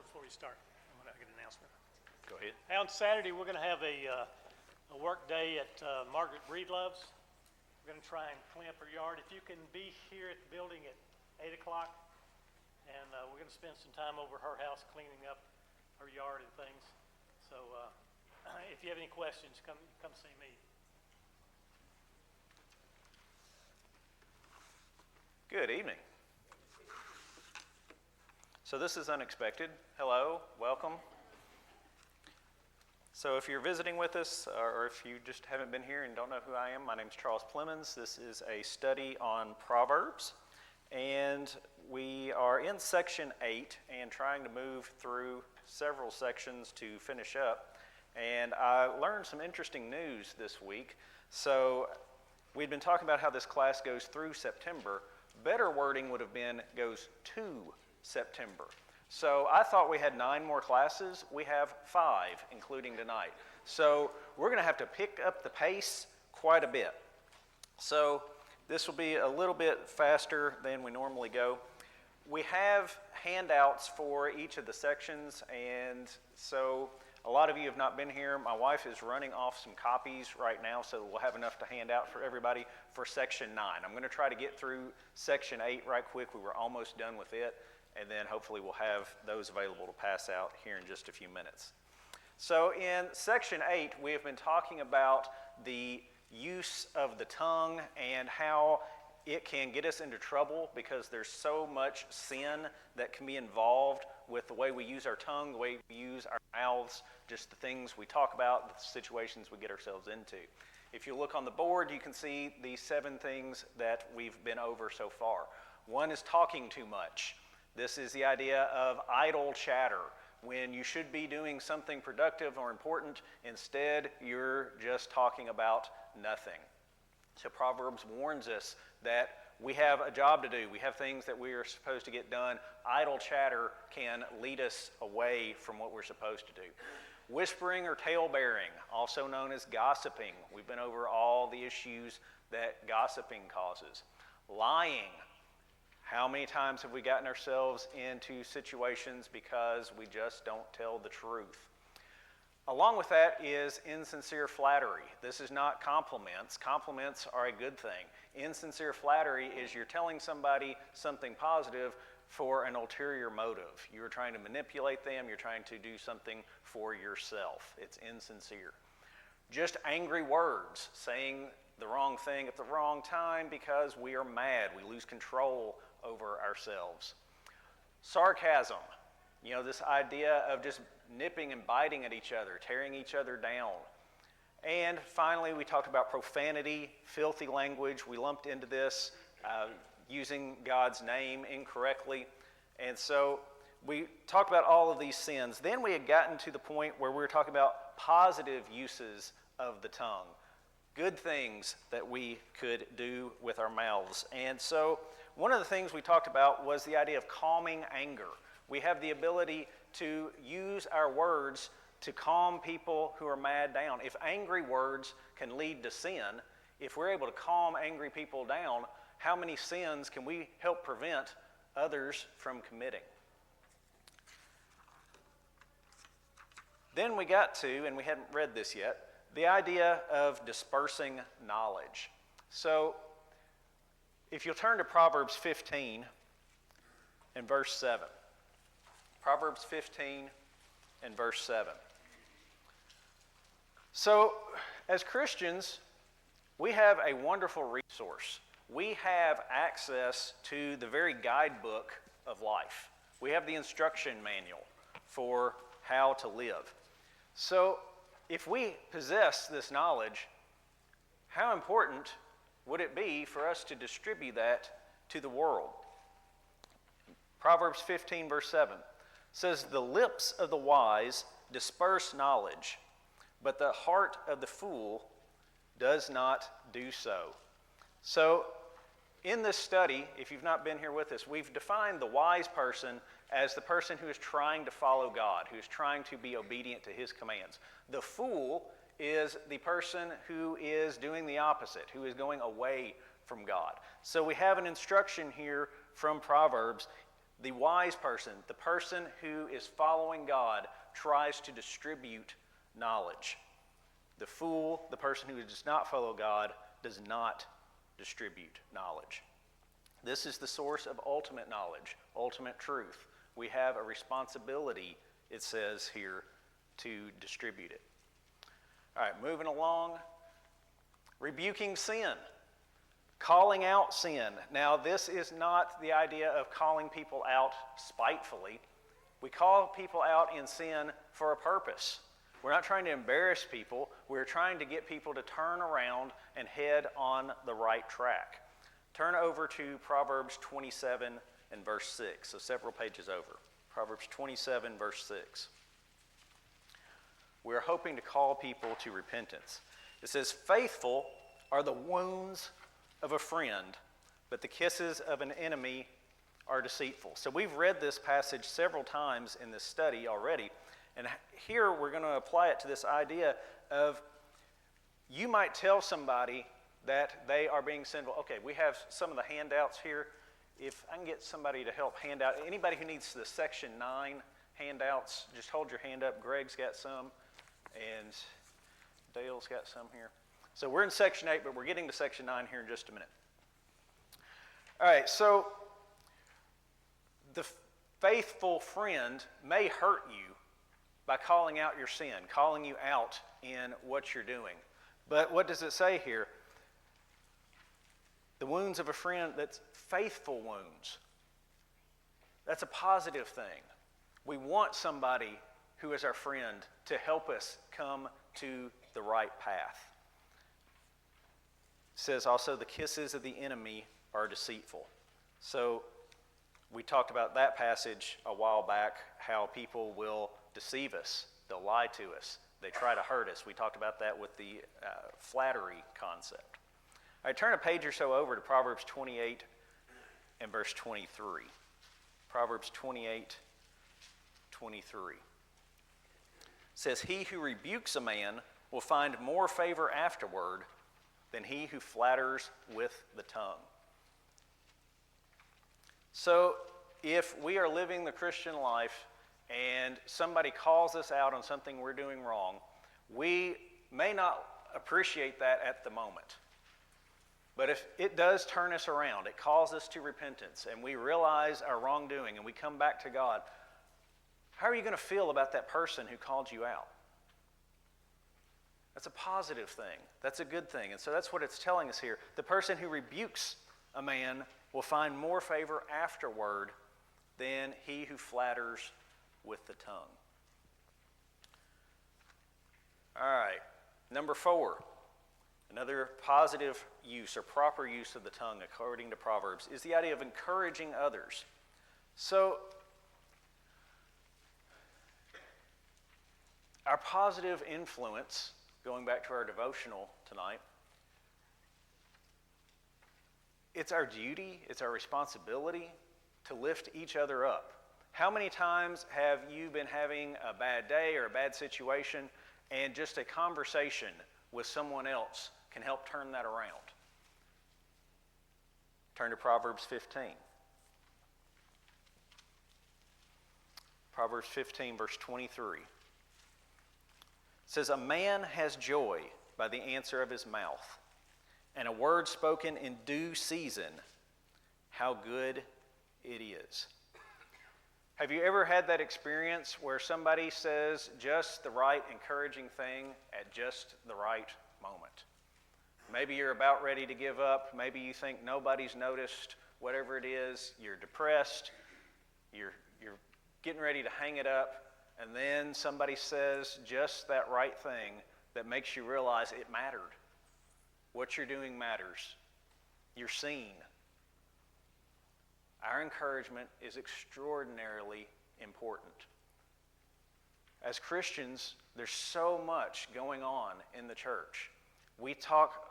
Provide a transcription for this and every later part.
before we start. I want to get an announcement. Go ahead. Hey, on Saturday, we're going to have a work day at Margaret Breedlove's. We're going to try and clean up her yard. If you can be here at the building at 8 o'clock, and we're going to spend some time over her house cleaning up her yard and things. So if you have any questions, come see me. Good evening. So this is unexpected. Hello, welcome. So if you're visiting with us, or if you just haven't been here and don't know who I am, my name is Charles Plemons. This is a study on Proverbs, and we are in section 8 and trying to move through several sections to finish up. And I learned some interesting news this week. So we'd been talking about how this class goes through September. Better wording would have been goes to September. So I thought we had 9 more classes. We have 5, including tonight. So we're going to have to pick up the pace quite a bit. So this will be a little bit faster than we normally go. We have handouts for each of the sections, and so a lot of you have not been here. My wife is running off some copies right now, so we'll have enough to hand out for everybody for section 9. I'm going to try to get through section 8 right quick. We were almost done with it, and then hopefully we'll have those available to pass out here in just a few minutes. So in section 8, we have been talking about the use of the tongue and how it can get us into trouble because there's so much sin that can be involved with the way we use our tongue, the way we use our mouths, just the things we talk about, the situations we get ourselves into. If you look on the board, you can see the 7 things that we've been over so far. One is talking too much. This is the idea of idle chatter. When you should be doing something productive or important, instead you're just talking about nothing. So Proverbs warns us that we have a job to do. We have things that we are supposed to get done. Idle chatter can lead us away from what we're supposed to do. Whispering or tale-bearing, also known as gossiping. We've been over all the issues that gossiping causes. Lying. How many times have we gotten ourselves into situations because we just don't tell the truth? Along with that is insincere flattery. This is not compliments. Compliments are a good thing. Insincere flattery is you're telling somebody something positive for an ulterior motive. You're trying to manipulate them. You're trying to do something for yourself. It's insincere. Just angry words, saying the wrong thing at the wrong time because we are mad. We lose control over ourselves. Sarcasm. You know, this idea of just nipping and biting at each other, tearing each other down. And finally, we talked about profanity, filthy language. We lumped into this using God's name incorrectly. And so we talked about all of these sins. Then we had gotten to the point where we were talking about positive uses of the tongue, good things that we could do with our mouths. And so one of the things we talked about was the idea of calming anger. We have the ability to use our words to calm people who are mad down. If angry words can lead to sin, if we're able to calm angry people down, how many sins can we help prevent others from committing? Then we got to, and we hadn't read this yet, the idea of dispersing knowledge. So if you'll turn to Proverbs 15 and verse 7. Proverbs 15 and verse 7. So, as Christians, we have a wonderful resource. We have access to the very guidebook of life. We have the instruction manual for how to live. So, if we possess this knowledge, how important would it be for us to distribute that to the world? Proverbs 15 verse 7 says, "The lips of the wise disperse knowledge, but the heart of the fool does not do so." So in this study, if you've not been here with us, we've defined the wise person as the person who is trying to follow God, who is trying to be obedient to his commands. The fool is the person who is doing the opposite, who is going away from God. So we have an instruction here from Proverbs The wise person, the person who is following God, tries to distribute knowledge. The fool, the person who does not follow God, does not distribute knowledge. This is the source of ultimate knowledge, ultimate truth. We have a responsibility, it says here, to distribute it. All right, moving along. Rebuking sin. Calling out sin. Now, this is not the idea of calling people out spitefully. We call people out in sin for a purpose. We're not trying to embarrass people. We're trying to get people to turn around and head on the right track. Turn over to Proverbs 27 and verse 6, so several pages over. Proverbs 27, verse 6. We're hoping to call people to repentance. It says, "Faithful are the wounds of a friend, but the kisses of an enemy are deceitful." So we've read this passage several times in this study already, and here we're going to apply it to this idea of you might tell somebody that they are being sinful. Okay, we have some of the handouts here. If I can get somebody to help hand out, anybody who needs the section 9 handouts, just hold your hand up. Greg's got some, and Dale's got some here. So we're in section 8, but we're getting to section 9 here in just a minute. All right, so the faithful friend may hurt you by calling out your sin, calling you out in what you're doing. But what does it say here? The wounds of a friend, that's faithful wounds. That's a positive thing. We want somebody who is our friend to help us come to the right path. It says also the kisses of the enemy are deceitful. So we talked about that passage a while back, how people will deceive us. They'll lie to us. They try to hurt us. We talked about that with the flattery concept. All right, turn a page or so over to Proverbs 28 and verse 23. Proverbs 28, 23. It says, "He who rebukes a man will find more favor afterward than he who flatters with the tongue." So if we are living the Christian life and somebody calls us out on something we're doing wrong, we may not appreciate that at the moment. But if it does turn us around, it calls us to repentance, and we realize our wrongdoing and we come back to God, how are you going to feel about that person who called you out? That's a positive thing. That's a good thing. And so that's what it's telling us here. The person who rebukes a man will find more favor afterward than he who flatters with the tongue. All right, number 4. Another positive use or proper use of the tongue, according to Proverbs, is the idea of encouraging others. So, our positive influence, going back to our devotional tonight, it's our duty, it's our responsibility to lift each other up. How many times have you been having a bad day or a bad situation, and just a conversation with someone else can help turn that around? Turn to Proverbs 15. Proverbs 15, verse 23. It says, "A man has joy by the answer of his mouth, and a word spoken in due season, how good it is." Have you ever had that experience where somebody says just the right encouraging thing at just the right moment? Maybe you're about ready to give up. Maybe you think nobody's noticed. Whatever it is, you're depressed. You're getting ready to hang it up. And then somebody says just that right thing that makes you realize it mattered. What you're doing matters. You're seen. Our encouragement is extraordinarily important. As Christians, there's so much going on in the church. We talk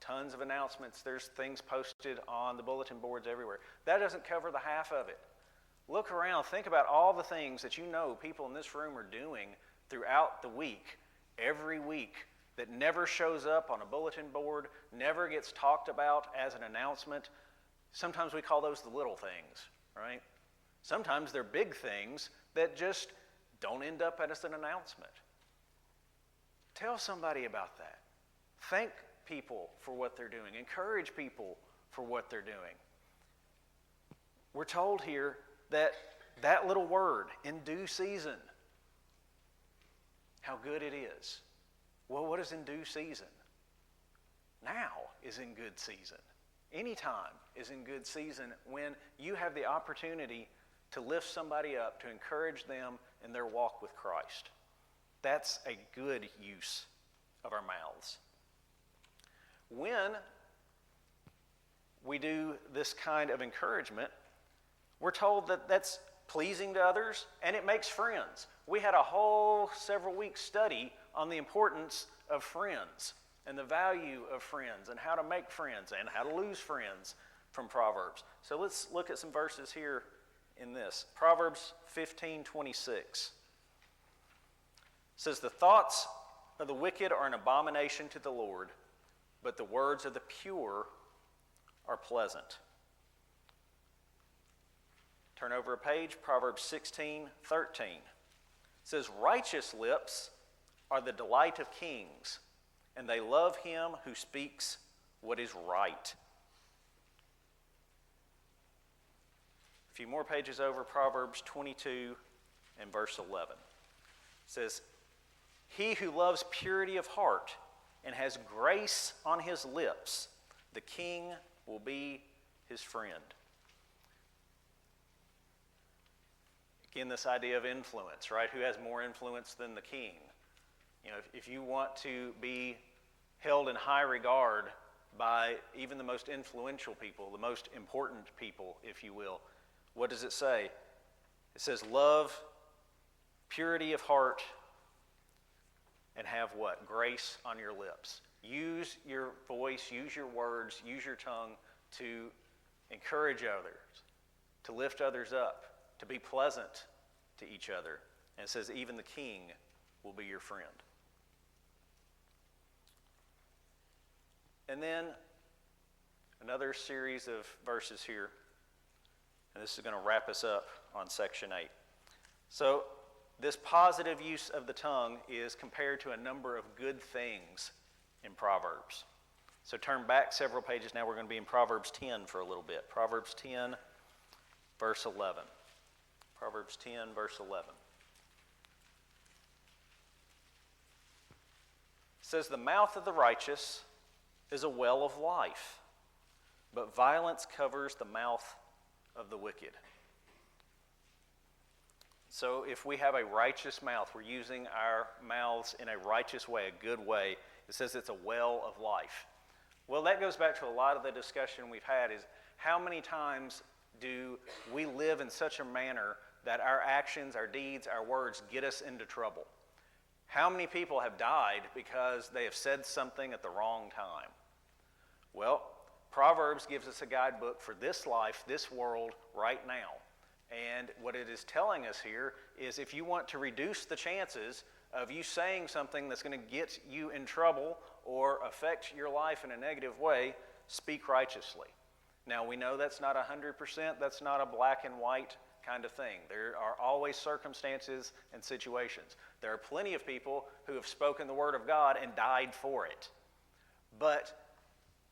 tons of announcements. There's things posted on the bulletin boards everywhere. That doesn't cover the half of it. Look around. Think about all the things that you know people in this room are doing throughout the week, every week, that never shows up on a bulletin board, never gets talked about as an announcement. Sometimes we call those the little things, right? Sometimes they're big things that just don't end up as an announcement. Tell somebody about that. Thank people for what they're doing. Encourage people for what they're doing. We're told here that that little word, in due season, how good it is. Well, what is in due season? Now is in good season. Anytime is in good season when you have the opportunity to lift somebody up, to encourage them in their walk with Christ. That's a good use of our mouths. When we do this kind of encouragement, we're told that that's pleasing to others and it makes friends. We had a whole several week study on the importance of friends and the value of friends and how to make friends and how to lose friends from Proverbs. So let's look at some verses here in this. Proverbs 15:26 says, "The thoughts of the wicked are an abomination to the Lord, but the words of the pure are pleasant." Turn over a page, Proverbs 16:13 says, "Righteous lips are the delight of kings, and they love him who speaks what is right." A few more pages over, Proverbs 22 and verse 11 says, "He who loves purity of heart and has grace on his lips, the king will be his friend." Again, this idea of influence, right? Who has more influence than the king? You know, if you want to be held in high regard by even the most influential people, the most important people, if you will, what does it say? It says, love, purity of heart, and have what? Grace on your lips. Use your voice, use your words, use your tongue to encourage others, to lift others up, to be pleasant to each other. And it says, even the king will be your friend. And then another series of verses here. And this is going to wrap us up on section 8. So this positive use of the tongue is compared to a number of good things in Proverbs. So turn back several pages. Now we're going to be in Proverbs 10 for a little bit. Proverbs 10, verse 11. Proverbs 10, verse 11. It says, "The mouth of the righteous is a well of life, but violence covers the mouth of the wicked." So if we have a righteous mouth, we're using our mouths in a righteous way, a good way. It says it's a well of life. Well, that goes back to a lot of the discussion we've had is how many times do we live in such a manner that our actions, our deeds, our words get us into trouble? How many people have died because they have said something at the wrong time? Well, Proverbs gives us a guidebook for this life, this world, right now. And what it is telling us here is if you want to reduce the chances of you saying something that's going to get you in trouble or affect your life in a negative way, speak righteously. Now, we know that's not 100%, that's not a black and white kind of thing. There are always circumstances and situations. There are plenty of people who have spoken the word of God and died for it. But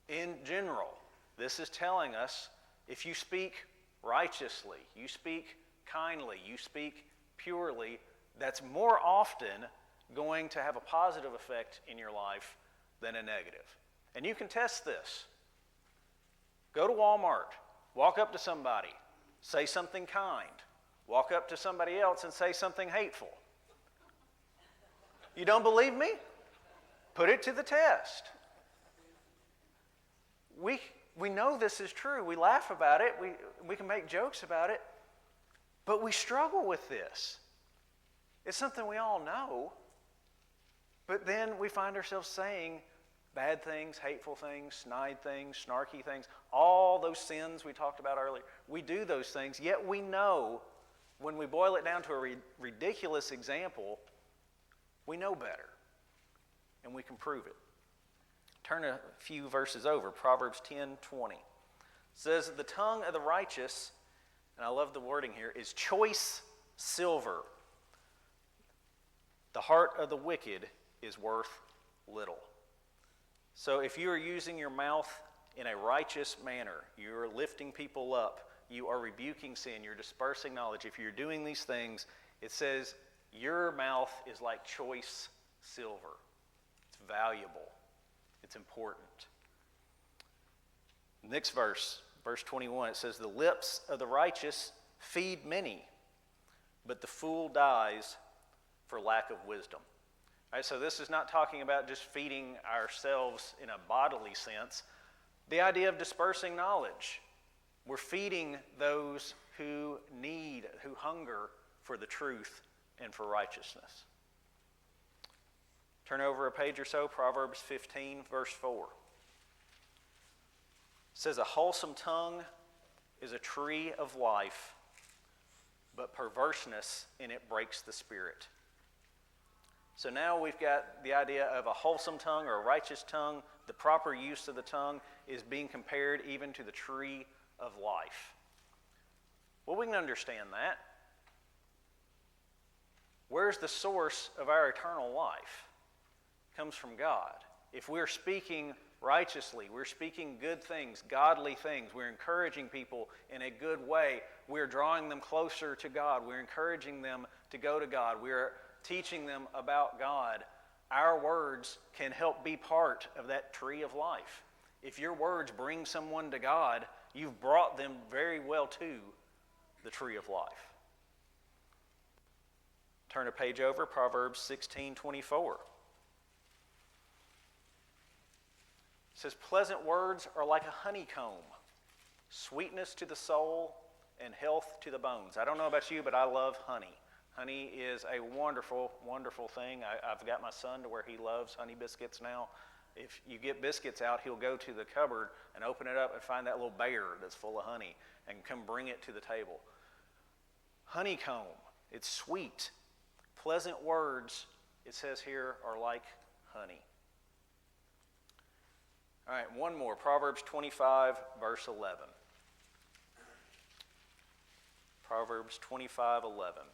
in general, this is telling us if you speak righteously, you speak kindly, you speak purely, that's more often going to have a positive effect in your life than a negative. And you can test this. Go to Walmart, walk up to somebody, say something kind. Walk up to somebody else and say something hateful. You don't believe me? Put it to the test. We know this is true. We laugh about it. We can make jokes about it. But we struggle with this. It's something we all know. But then we find ourselves saying bad things, hateful things, snide things, snarky things, all those sins we talked about earlier. We do those things, yet we know when we boil it down to a ridiculous example, we know better. And we can prove it. Turn a few verses over. Proverbs 10:20 says, "The tongue of the righteous and I love the wording here, is choice silver. The heart of the wicked is worth little. So if you are using your mouth in a righteous manner, you are lifting people up, you are rebuking sin, you're dispersing knowledge. If you're doing these things, it says your mouth is like choice silver. It's valuable. It's important. Next verse, verse 21, it says, the lips of the righteous feed many, but the fool dies for lack of wisdom. All right, so this is not talking about just feeding ourselves in a bodily sense. The idea of dispersing knowledge. We're feeding those who need, who hunger for the truth and for righteousness. Turn over a page or so, Proverbs 15, verse 4. It says, a wholesome tongue is a tree of life, but perverseness in it breaks the spirit. So now we've got the idea of a wholesome tongue or a righteous tongue. The proper use of the tongue is being compared even to the tree of life. Well, we can understand that. Where's the source of our eternal life? It comes from God. If we're speaking righteously, we're speaking good things, godly things, we're encouraging people in a good way, we're drawing them closer to God, we're encouraging them to go to God, we're teaching them about God, our words can help be part of that tree of life. If your words bring someone to God, you've brought them very well to the tree of life. Turn a page over, Proverbs 16:24. It says, pleasant words are like a honeycomb, sweetness to the soul and health to the bones. I don't know about you, but I love honey. Honey is a wonderful, wonderful thing. I've got my son to where he loves honey biscuits now. If you get biscuits out, he'll go to the cupboard and open it up and find that little bear that's full of honey and come bring it to the table. Honeycomb, it's sweet. Pleasant words, it says here, are like honey. All right, one more. Proverbs 25, verse 11. Proverbs 25:11. It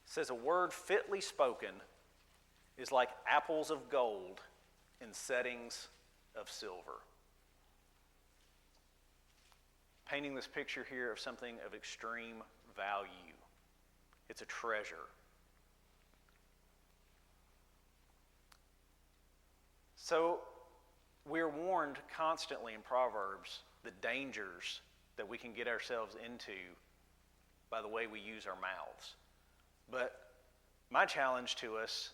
says, a word fitly spoken is like apples of gold in settings of silver. Painting this picture here of something of extreme value. It's a treasure. So we're warned constantly in Proverbs the dangers that we can get ourselves into by the way we use our mouths. But my challenge to us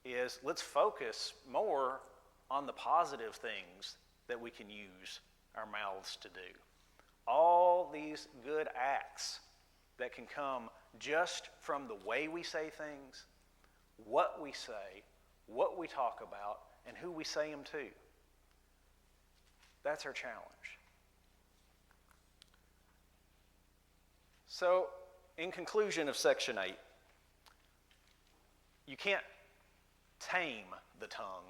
is let's focus more on the positive things that we can use our mouths to do. All these good acts that can come just from the way we say things, what we say, what we talk about, and who we say them to. That's our challenge. So, in conclusion of section 8, you can't tame the tongue,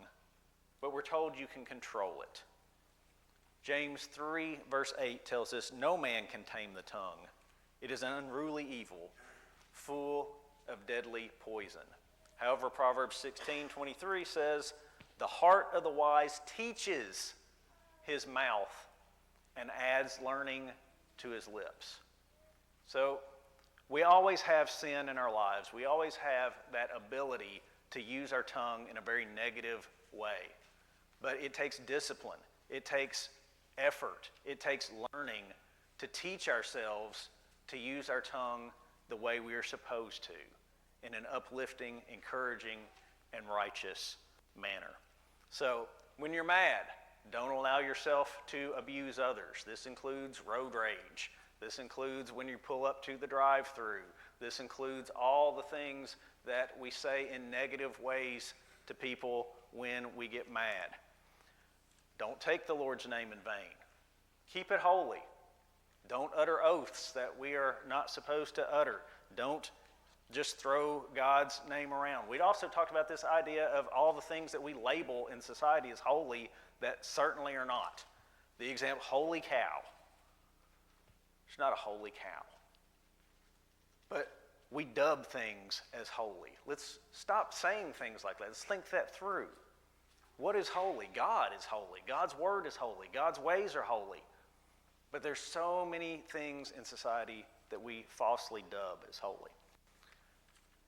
but we're told you can control it. James 3, verse 8 tells us, no man can tame the tongue. It is an unruly evil, full of deadly poison. However, Proverbs 16:23 says, the heart of the wise teaches his mouth and adds learning to his lips. So, we always have sin in our lives. We always have that ability to use our tongue in a very negative way. But it takes discipline. It takes effort. It takes learning to teach ourselves to use our tongue the way we are supposed to, in an uplifting, encouraging, and righteous manner. So, when you're mad, don't allow yourself to abuse others. This includes road rage. This includes when you pull up to the drive-thru. This includes all the things that we say in negative ways to people when we get mad. Don't take the Lord's name in vain. Keep it holy. Don't utter oaths that we are not supposed to utter. Don't just throw God's name around. We also talked about this idea of all the things that we label in society as holy that certainly are not. The example, holy cow. She's not a holy cow. But we dub things as holy. Let's stop saying things like that. Let's think that through. What is holy? God is holy. God's word is holy. God's ways are holy. But there's so many things in society that we falsely dub as holy.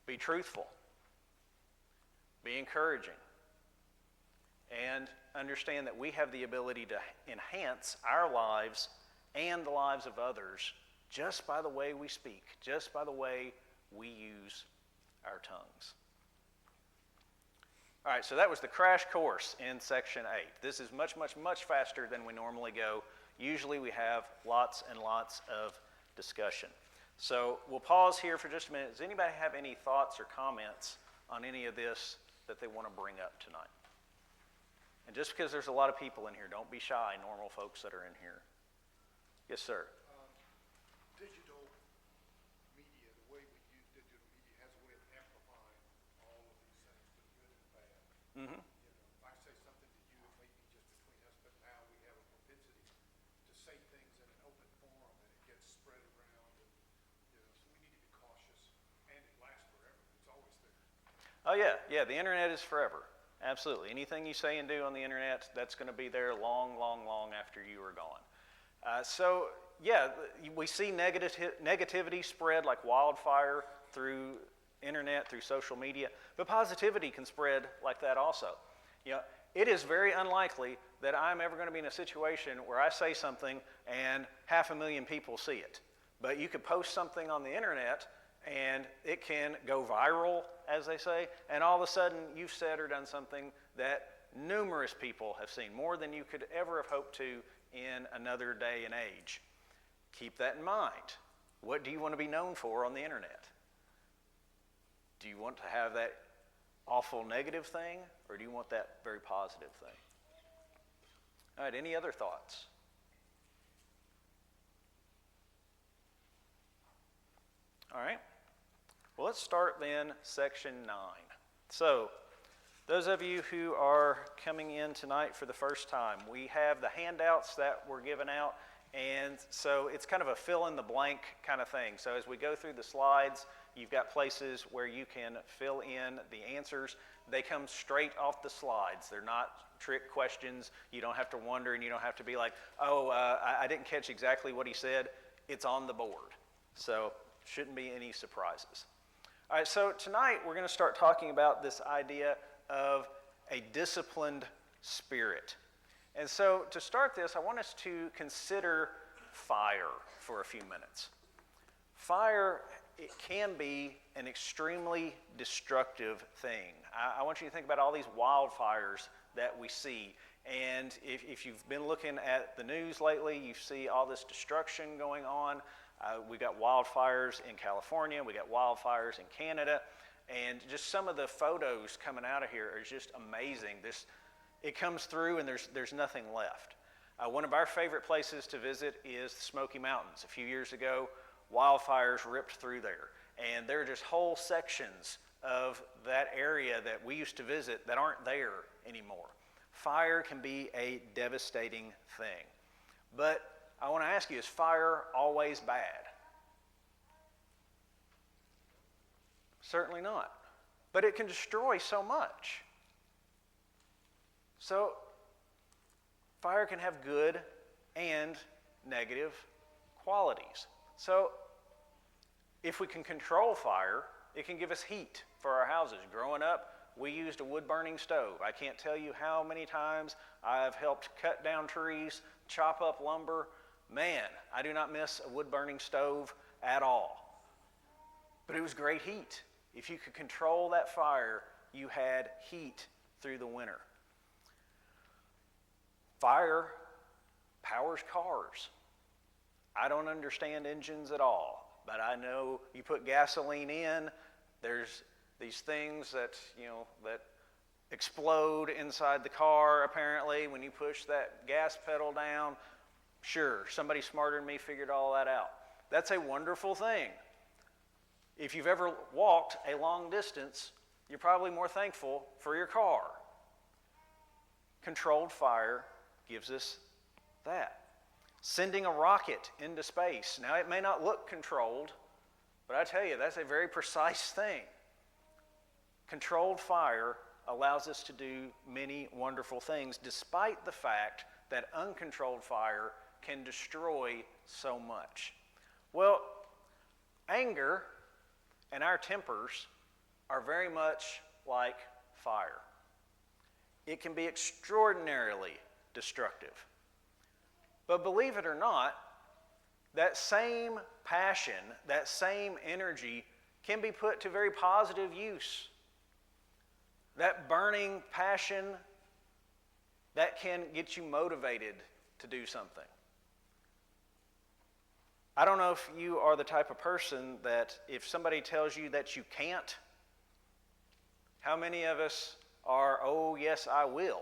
Be truthful. Be encouraging. And understand that we have the ability to enhance our lives and the lives of others just by the way we speak, just by the way we use our tongues. All right, so that was the crash course in section 8. This is much, much, much faster than we normally go. Usually we have lots and lots of discussion. So we'll pause here for just a minute. Does anybody have any thoughts or comments on any of this that they want to bring up tonight? And just because there's a lot of people in here, don't be shy, normal folks that are in here. Yes, sir. Digital media, the way we use digital media has a way of amplifying all of these things, the good and bad. Mm-hmm. If I say something to you, it may be just between us, but now we have a propensity to say things in an open forum and it gets spread around. And, so we need to be cautious, and it lasts forever. It's always there. Oh, yeah. The internet is forever. Absolutely. Anything you say and do on the internet, that's going to be there long, long, long after you are gone. We see negativity spread like wildfire through internet, through social media, but positivity can spread like that also. It is very unlikely that I'm ever going to be in a situation where I say something and 500,000 people see it. But you could post something on the internet and it can go viral, as they say, and all of a sudden you've said or done something that numerous people have seen, more than you could ever have hoped to in another day and age. Keep that in mind. What do you want to be known for on the internet? Do you want to have that awful negative thing, or do you want that very positive thing? All right, any other thoughts? All right. Well, let's start then section 9. So, those of you who are coming in tonight for the first time, we have the handouts that were given out, and so it's kind of a fill-in-the-blank kind of thing. So as we go through the slides, you've got places where you can fill in the answers. They come straight off the slides. They're not trick questions. You don't have to wonder, and you don't have to be like, I didn't catch exactly what he said. It's on the board. So shouldn't be any surprises. All right, so tonight we're going to start talking about this idea of a disciplined spirit. And so to start this, I want us to consider fire for a few minutes. Fire, it can be an extremely destructive thing. I want you to think about all these wildfires that we see. And if you've been looking at the news lately, you see all this destruction going on. We got wildfires in California, we got wildfires in Canada, and just some of the photos coming out of here are just amazing. It comes through and there's nothing left. One of our favorite places to visit is the Smoky Mountains. A few years ago, wildfires ripped through there, and there are just whole sections of that area that we used to visit that aren't there anymore. Fire can be a devastating thing. But I want to ask you, is fire always bad? Certainly not. But it can destroy so much. So, fire can have good and negative qualities. So, if we can control fire, it can give us heat for our houses. Growing up, we used a wood-burning stove. I can't tell you how many times I've helped cut down trees, chop up lumber. Man, I do not miss a wood-burning stove at all. But it was great heat. If you could control that fire, you had heat through the winter. Fire powers cars. I don't understand engines at all, but I know you put gasoline in, there's these things that explode inside the car, apparently, when you push that gas pedal down. Sure, somebody smarter than me figured all that out. That's a wonderful thing. If you've ever walked a long distance, you're probably more thankful for your car. Controlled fire gives us that. sending a rocket into space. Now, it may not look controlled, but I tell you, that's a very precise thing. Controlled fire allows us to do many wonderful things, despite the fact that uncontrolled fire can destroy so much. Well, anger and our tempers are very much like fire. It can be extraordinarily destructive. But believe it or not, that same passion, that same energy can be put to very positive use. That burning passion, that can get you motivated to do something. I don't know if you are the type of person that if somebody tells you that you can't, how many of us are, oh yes, I will?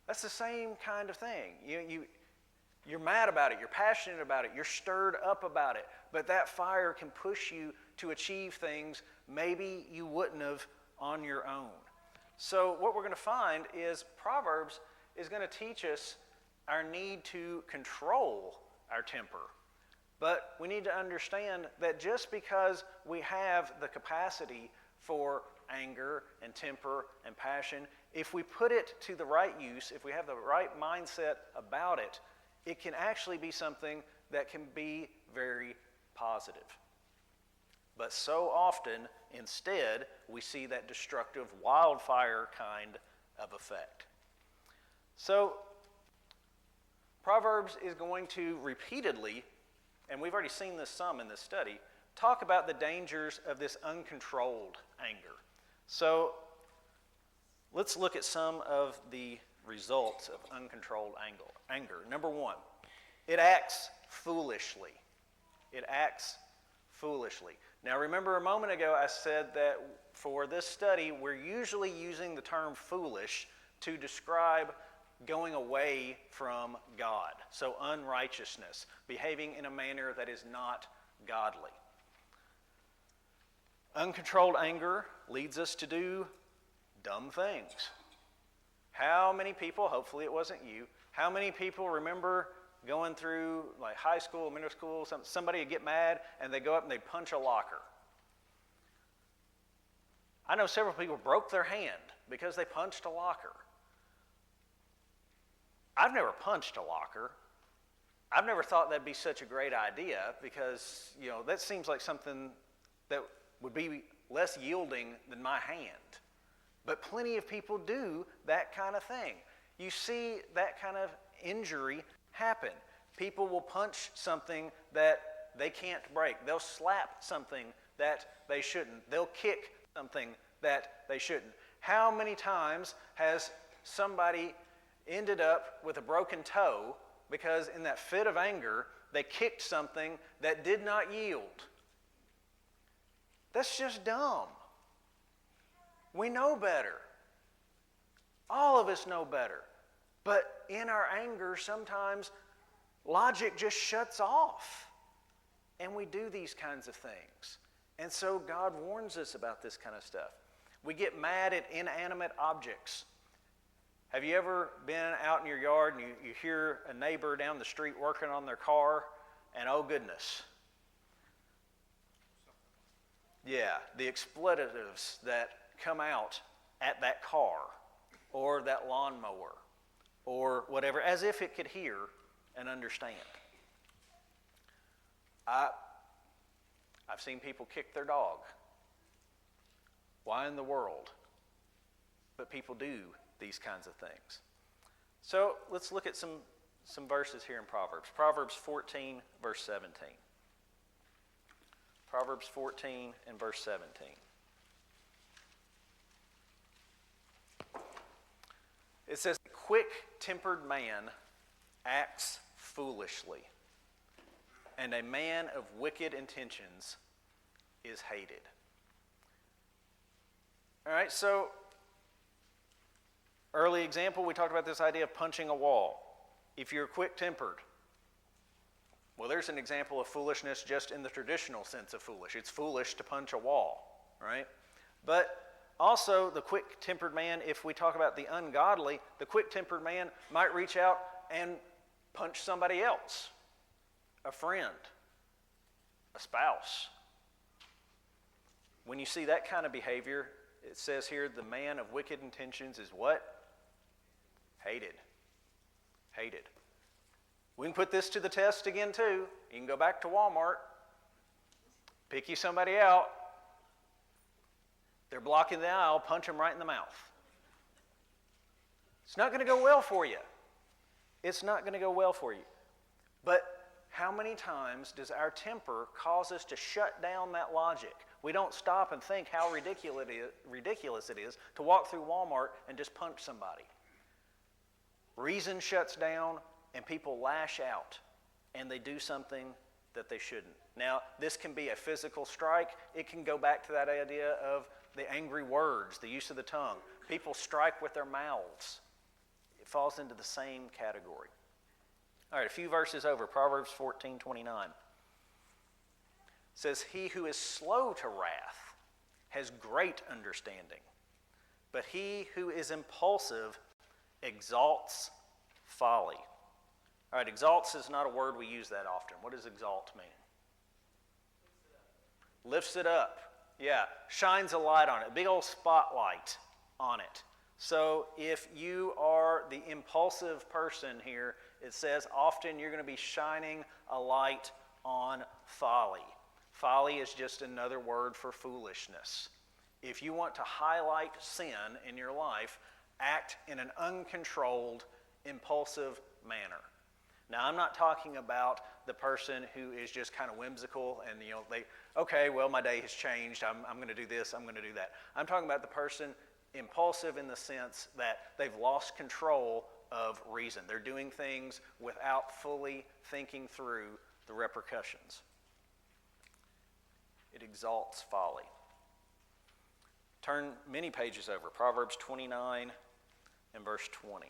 That's the same kind of thing. You're mad about it, you're passionate about it, you're stirred up about it, but that fire can push you to achieve things maybe you wouldn't have on your own. So what we're going to find is Proverbs is going to teach us our need to control our temper. But we need to understand that just because we have the capacity for anger and temper and passion, if we put it to the right use, if we have the right mindset about it, it can actually be something that can be very positive. But so often, instead, we see that destructive wildfire kind of effect. So, Proverbs is going to repeatedly, and we've already seen this some in this study, talk about the dangers of this uncontrolled anger. So, let's look at some of the results of uncontrolled anger. Number one, it acts foolishly. It acts foolishly. Now remember a moment ago I said that for this study we're usually using the term foolish to describe going away from God. So unrighteousness, behaving in a manner that is not godly. Uncontrolled anger leads us to do dumb things. How many people, hopefully it wasn't you, how many people remember going through like high school, middle school, somebody would get mad and they go up and they punch a locker? I know several people broke their hand because they punched a locker. I've never punched a locker. I've never thought that'd be such a great idea because, that seems like something that would be less yielding than my hand. But plenty of people do that kind of thing. You see that kind of injury happen. People will punch something that they can't break. They'll slap something that they shouldn't. They'll kick something that they shouldn't. How many times has somebody ended up with a broken toe because in that fit of anger they kicked something that did not yield? That's just dumb. We know better. All of us know better. But in our anger, sometimes logic just shuts off. And we do these kinds of things. And so God warns us about this kind of stuff. We get mad at inanimate objects. Have you ever been out in your yard and you hear a neighbor down the street working on their car, and oh goodness. Yeah, the expletives that come out at that car or that lawnmower or whatever, as if it could hear and understand. I've seen people kick their dog. Why in the world? But people do these kinds of things. So let's look at some verses here in Proverbs. Proverbs 14, verse 17. Proverbs 14 and verse 17. It says, "A quick-tempered man acts foolishly, and a man of wicked intentions is hated." All right, so early example, we talked about this idea of punching a wall. If you're quick-tempered, well, there's an example of foolishness just in the traditional sense of foolish. It's foolish to punch a wall, right? But also the quick-tempered man, if we talk about the ungodly, the quick-tempered man might reach out and punch somebody else, a friend, a spouse. When you see that kind of behavior, it says here, the man of wicked intentions is what? Hated. Hated. We can put this to the test again too. You can go back to Walmart, pick you somebody out. They're blocking the aisle, punch them right in the mouth. It's not going to go well for you. It's not going to go well for you. But how many times does our temper cause us to shut down that logic? We don't stop and think how ridiculous it is to walk through Walmart and just punch somebody. Reason shuts down and people lash out and they do something that they shouldn't. Now, this can be a physical strike. It can go back to that idea of the angry words, the use of the tongue. People strike with their mouths. It falls into the same category. All right, a few verses over, Proverbs 14:29. It says, he who is slow to wrath has great understanding, but he who is impulsive exalts folly. All right, exalts is not a word we use that often. What does exalt mean? Lifts it up. Yeah, shines a light on it, a big old spotlight on it. So if you are the impulsive person here, it says often you're going to be shining a light on folly. Folly is just another word for foolishness. If you want to highlight sin in your life, act in an uncontrolled, impulsive manner. Now, I'm not talking about the person who is just kind of whimsical and, okay, well, my day has changed. I'm going to do this. I'm going to do that. I'm talking about the person impulsive in the sense that they've lost control of reason. They're doing things without fully thinking through the repercussions. It exalts folly. Turn many pages over. Proverbs 29 and verse 20.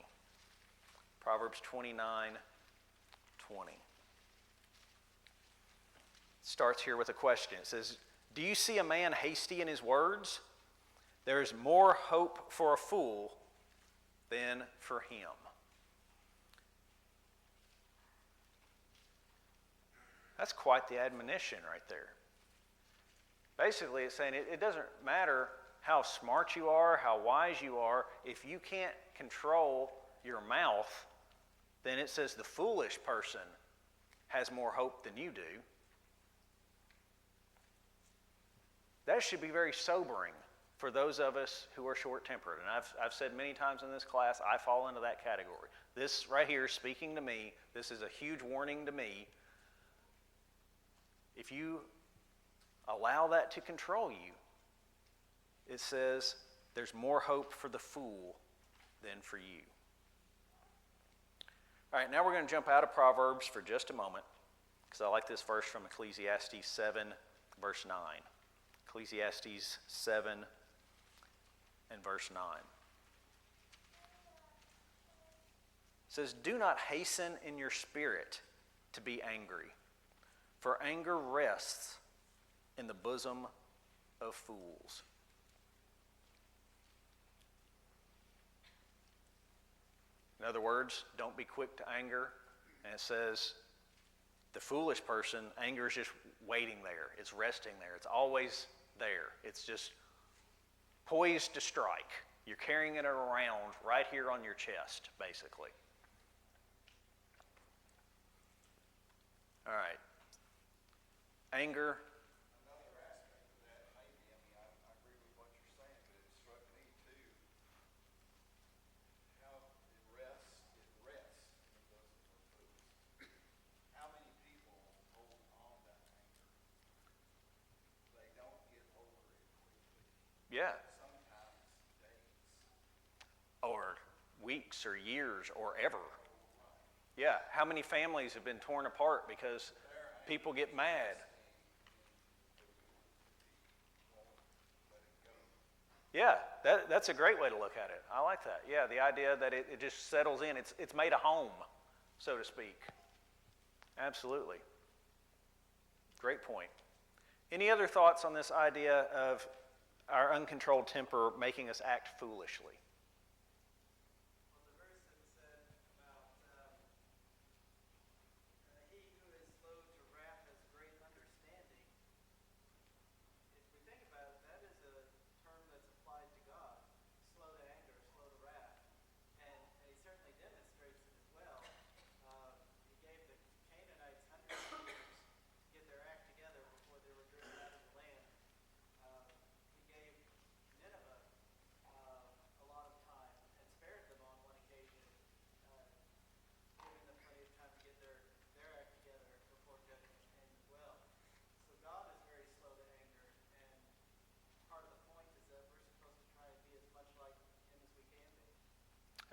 Proverbs 29, 20. Starts here with a question. It says, do you see a man hasty in his words? There is more hope for a fool than for him. That's quite the admonition right there. Basically, it's saying it doesn't matter how smart you are, how wise you are, if you can't control your mouth, then it says the foolish person has more hope than you do. That should be very sobering for those of us who are short-tempered. And I've said many times in this class, I fall into that category. This right here, speaking to me, this is a huge warning to me. If you allow that to control you, it says there's more hope for the fool than for you. All right, now we're going to jump out of Proverbs for just a moment, because I like this verse from Ecclesiastes 7, verse 9. Ecclesiastes 7 and verse 9. It says, do not hasten in your spirit to be angry, for anger rests in the bosom of fools. In other words, don't be quick to anger. And it says the foolish person, anger is just waiting there. It's resting there. It's always there. It's just poised to strike. You're carrying it around right here on your chest, basically. All right. Anger. Another aspect of that, maybe, I agree with what you're saying, but it struck me too, how it rests in the bosom of fools. How many people hold on to anger? They don't get over it quickly. Yeah. Sometimes days. Or weeks or years or ever. Yeah. How many families have been torn apart because people get mad? Yeah, that's a great way to look at it. I like that. Yeah, the idea that it just settles in. It's made a home, so to speak. Absolutely. Great point. Any other thoughts on this idea of our uncontrolled temper making us act foolishly? Well, the verse that was said about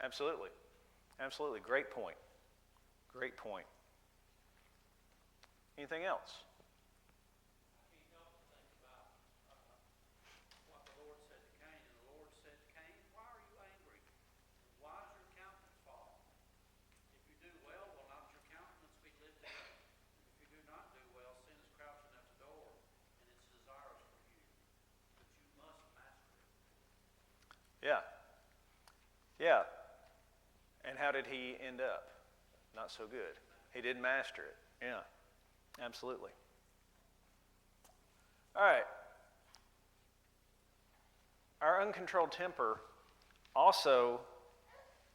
Absolutely. Absolutely. Great point. Great point. Anything else? I can't help but think about what the Lord said to Cain. And the Lord said to Cain, why are you angry? And why does your countenance fall? If you do well, will not your countenance be lifted up? And if you do not do well, sin is crouching at the door, and it's desirous for you. But you must master it. Yeah. Yeah. And how did he end up? Not so good. He didn't master it. Yeah. Absolutely. All right. Our uncontrolled temper also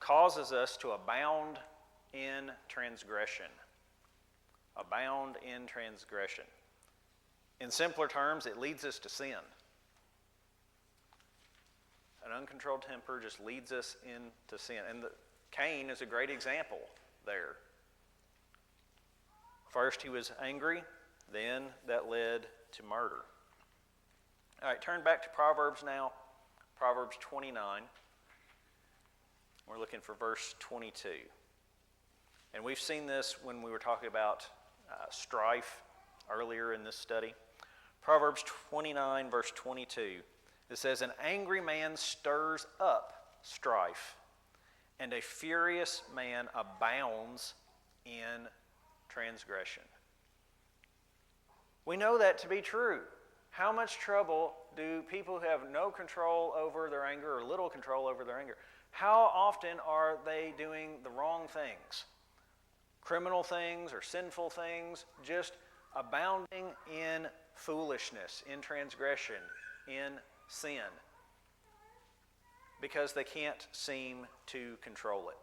causes us to abound in transgression. Abound in transgression. In simpler terms, it leads us to sin. An uncontrolled temper just leads us into sin. And Cain is a great example there. First he was angry, then that led to murder. All right, turn back to Proverbs now. Proverbs 29. We're looking for verse 22. And we've seen this when we were talking about strife earlier in this study. Proverbs 29, verse 22. It says, an angry man stirs up strife, and a furious man abounds in transgression. We know that to be true. How much trouble do people who have no control over their anger or little control over their anger, how often are they doing the wrong things? Criminal things or sinful things, just abounding in foolishness, in transgression, in sin, because they can't seem to control it.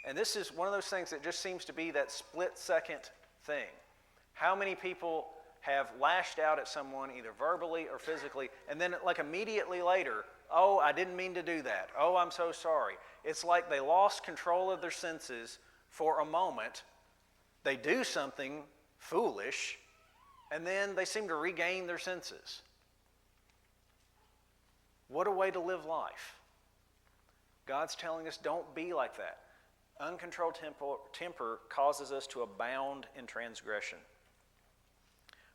And this is one of those things that just seems to be that split-second thing. How many people have lashed out at someone either verbally or physically, and then like immediately later, oh, I didn't mean to do that. Oh, I'm so sorry. It's like they lost control of their senses for a moment. They do something foolish, and then they seem to regain their senses. What a way to live life. God's telling us don't be like that. Uncontrolled temper causes us to abound in transgression.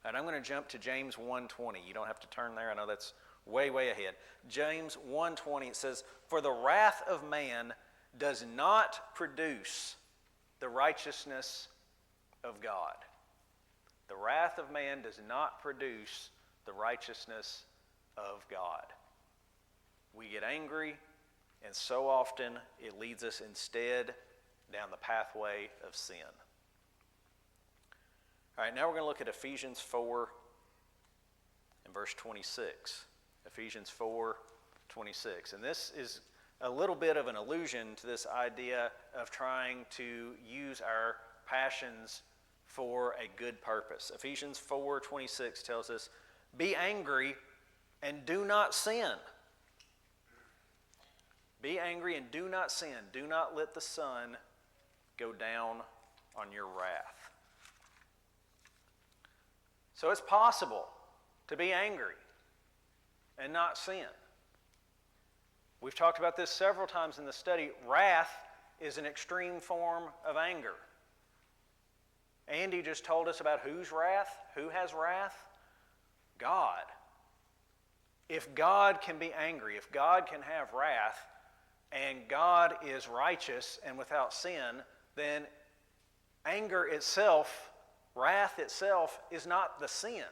And I'm going to jump to James 1:20. You don't have to turn there. I know that's way, way ahead. James 1:20, it says, for the wrath of man does not produce the righteousness of God. The wrath of man does not produce the righteousness of God. We get angry, and so often it leads us instead down the pathway of sin. All right, now we're going to look at Ephesians 4 and verse 26. Ephesians 4:26. And this is a little bit of an allusion to this idea of trying to use our passions for a good purpose. Ephesians 4:26 tells us, be angry and do not sin. Be angry and do not sin. Do not let the sun go down on your wrath. So it's possible to be angry and not sin. We've talked about this several times in the study. Wrath is an extreme form of anger. Andy just told us about whose wrath? Who has wrath? God. If God can be angry, if God can have wrath, and God is righteous and without sin, then anger itself, wrath itself, is not the sin.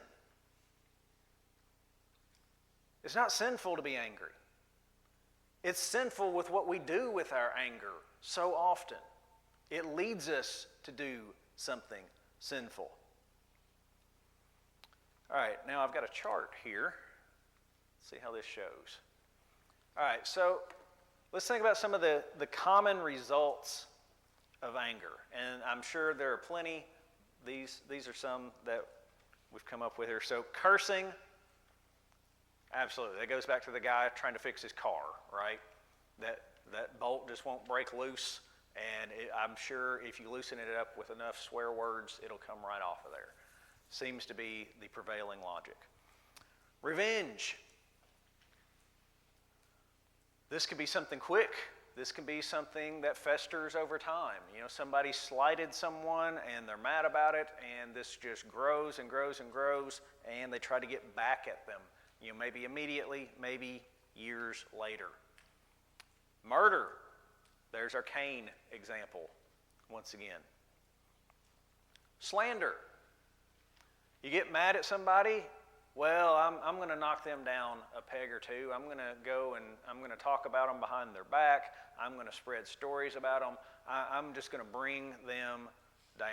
It's not sinful to be angry. It's sinful with what we do with our anger so often. It leads us to do something sinful. All right, now I've got a chart here. Let's see how this shows. All right, so let's think about some of the common results of anger. And I'm sure there are plenty. These are some that we've come up with here. So cursing, absolutely. That goes back to the guy trying to fix his car, right? That bolt just won't break loose. And I'm sure if you loosen it up with enough swear words, it'll come right off of there. Seems to be the prevailing logic. Revenge. This could be something quick This can be something that festers over time. Somebody slighted someone and they're mad about it, and this just grows and grows and grows, and they try to get back at them. Maybe immediately, maybe years later. Murder. There's our Cain example once again. Slander. You get mad at somebody, well, I'm going to knock them down a peg or two. I'm going to go and I'm going to talk about them behind their back. I'm going to spread stories about them. I'm just going to bring them down.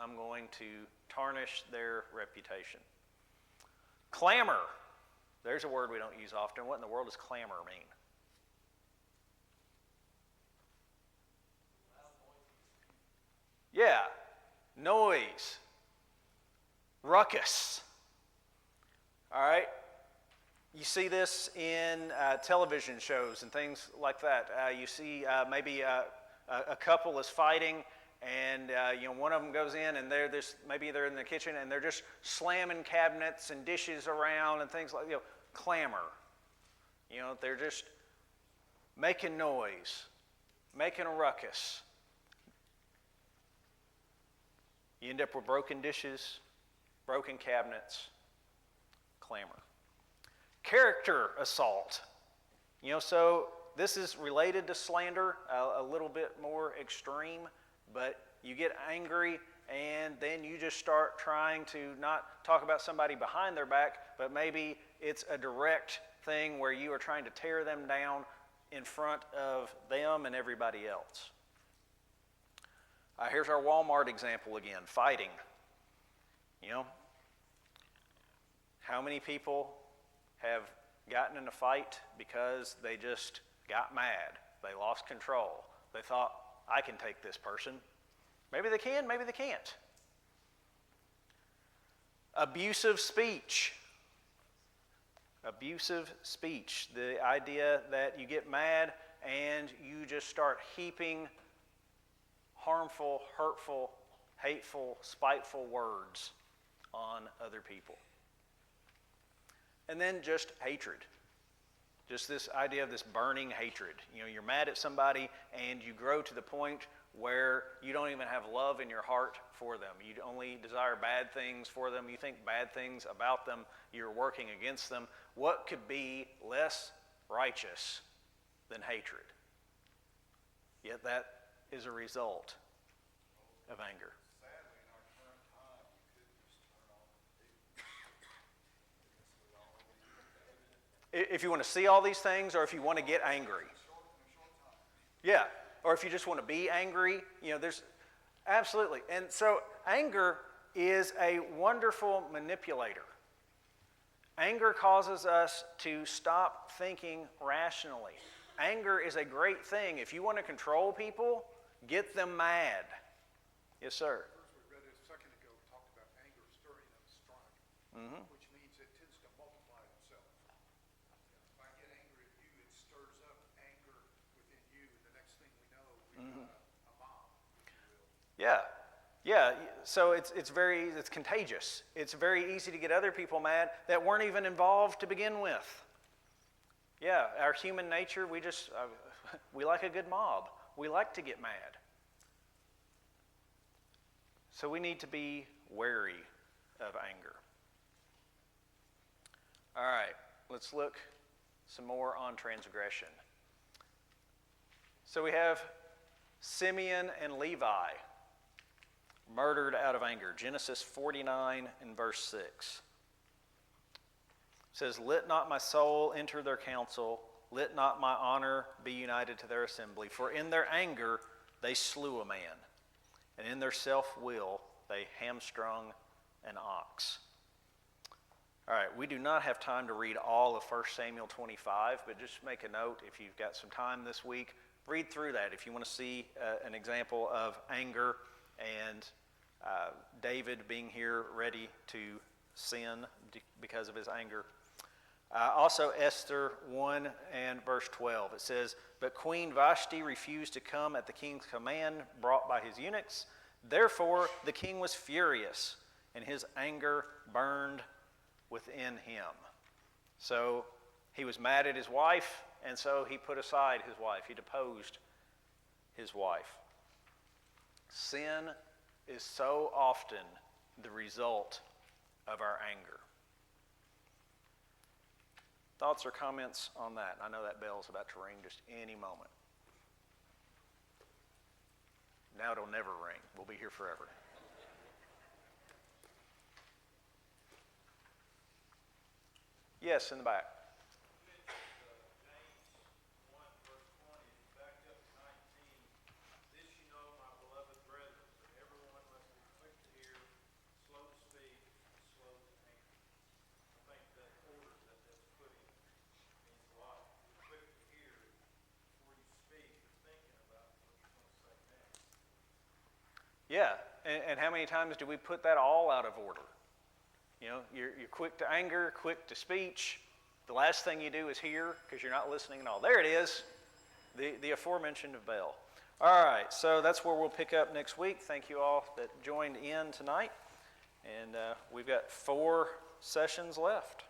I'm going to tarnish their reputation. Clamor. There's a word we don't use often. What in the world does clamor mean? Yeah, noise, ruckus. All right? You see this in television shows and things like that. You see maybe a couple is fighting, and one of them goes in, and maybe they're in the kitchen, and they're just slamming cabinets and dishes around and things like clamor. They're just making noise, making a ruckus. You end up with broken dishes, broken cabinets, clamor. Character assault. So this is related to slander, a little bit more extreme, but you get angry and then you just start trying to not talk about somebody behind their back, but maybe it's a direct thing where you are trying to tear them down in front of them and everybody else. Here's our Walmart example again, fighting. How many people have gotten in a fight because they just got mad? They lost control. They thought, I can take this person. Maybe they can, maybe they can't. Abusive speech. Abusive speech. The idea that you get mad and you just start heaping harmful, hurtful, hateful, spiteful words on other people. And then just hatred. Just this idea of this burning hatred. You're mad at somebody and you grow to the point where you don't even have love in your heart for them. You only desire bad things for them. You think bad things about them. You're working against them. What could be less righteous than hatred? Yet that is a result of anger. Sadly, in our current time, you couldn't just turn on the TV. If you want to see all these things, or if you want to get angry. Yeah, or if you just want to be angry, there's absolutely. And so anger is a wonderful manipulator. Anger causes us to stop thinking rationally. Anger is a great thing. If you want to control people, get them mad. Yes, sir. First, we read it a second ago, talked about anger stirring up strife, which means it tends to multiply itself. If I get angry at you, it stirs up anger within you, and the next thing we know, we've got a mob, if you will. Yeah. So it's contagious. It's very easy to get other people mad that weren't even involved to begin with. Yeah, our human nature, we like a good mob. We like to get mad. So we need to be wary of anger. All right, let's look some more on transgression. So we have Simeon and Levi murdered out of anger. Genesis 49 and verse 6. It says, "Let not my soul enter their council, let not my honor be united to their assembly. For in their anger they slew a man, and in their self-will they hamstrung an ox." All right, we do not have time to read all of 1 Samuel 25, but just make a note if you've got some time this week. Read through that if you want to see an example of anger and David being here ready to sin because of his anger. Also, Esther 1 and verse 12. It says, "But Queen Vashti refused to come at the king's command brought by his eunuchs. Therefore the king was furious, and his anger burned within him." So he was mad at his wife, and so he put aside his wife. He deposed his wife. Sin is so often the result of our anger. Thoughts or comments on that? I know that bell's about to ring just any moment. Now it'll never ring. We'll be here forever. Yes, in the back. Yeah, and how many times do we put that all out of order? You know, you're quick to anger, quick to speech. The last thing you do is hear because you're not listening at all. There it is, the aforementioned bell. All right, so that's where we'll pick up next week. Thank you all that joined in tonight. And we've got 4 sessions left.